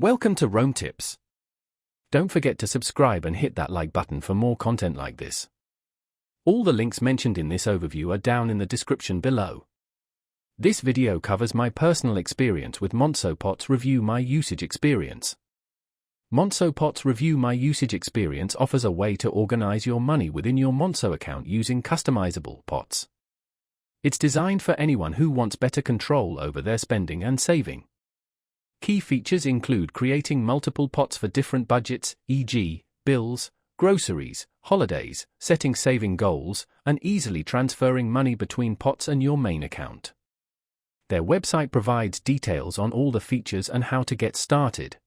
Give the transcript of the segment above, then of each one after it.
Welcome to Rome Tips. Don't forget to subscribe and hit that like button for more content like this. All the links mentioned in this overview are down in the description below. This video covers my personal experience with Monzo Pots. Review my usage experience. Monzo Pots Review My Usage Experience offers a way to organize your money within your Monzo account using customizable pots. It's designed for anyone who wants better control over their spending and saving. Key features include creating multiple pots for different budgets, e.g., bills, groceries, holidays, setting saving goals, and easily transferring money between pots and your main account. Their website provides details on all the features and how to get started.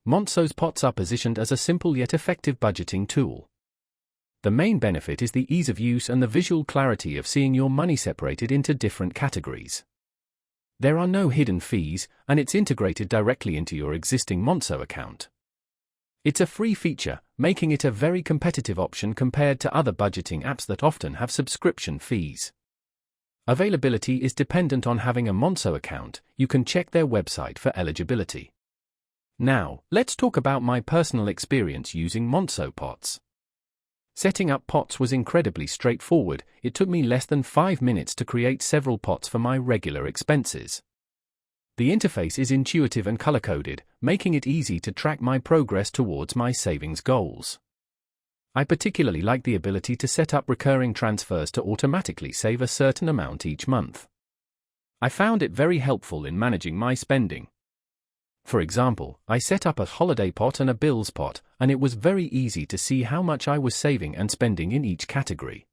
Monzo's pots are positioned as a simple yet effective budgeting tool. The main benefit is the ease of use and the visual clarity of seeing your money separated into different categories. There are no hidden fees, and it's integrated directly into your existing Monzo account. It's a free feature, making it a very competitive option compared to other budgeting apps that often have subscription fees. Availability is dependent on having a Monzo account. You can check their website for eligibility. Now, let's talk about my personal experience using Monzo Pots. Setting up pots was incredibly straightforward. It took me less than 5 minutes to create several pots for my regular expenses. The interface is intuitive and color-coded, making it easy to track my progress towards my savings goals. I particularly like the ability to set up recurring transfers to automatically save a certain amount each month. I found it very helpful in managing my spending. For example, I set up a holiday pot and a bills pot, and it was very easy to see how much I was saving and spending in each category.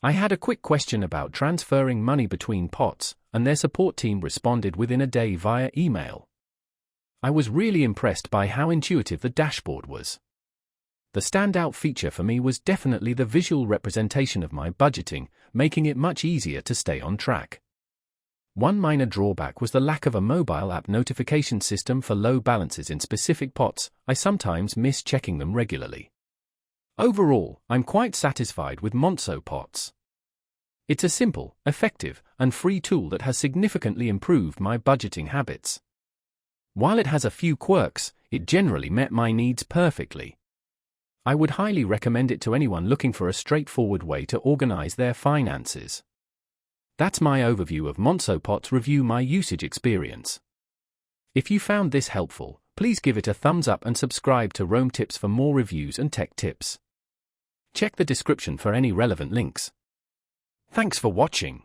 I had a quick question about transferring money between pots, and their support team responded within a day via email. I was really impressed by how intuitive the dashboard was. The standout feature for me was definitely the visual representation of my budgeting, making it much easier to stay on track. One minor drawback was the lack of a mobile app notification system for low balances in specific pots. I sometimes miss checking them regularly. Overall, I'm quite satisfied with Monzo Pots. It's a simple, effective, and free tool that has significantly improved my budgeting habits. While it has a few quirks, it generally met my needs perfectly. I would highly recommend it to anyone looking for a straightforward way to organize their finances. That's my overview of Monzo Pots. Review My Usage Experience. If you found this helpful, please give it a thumbs up and subscribe to Rome Tips for more reviews and tech tips. Check the description for any relevant links. Thanks for watching.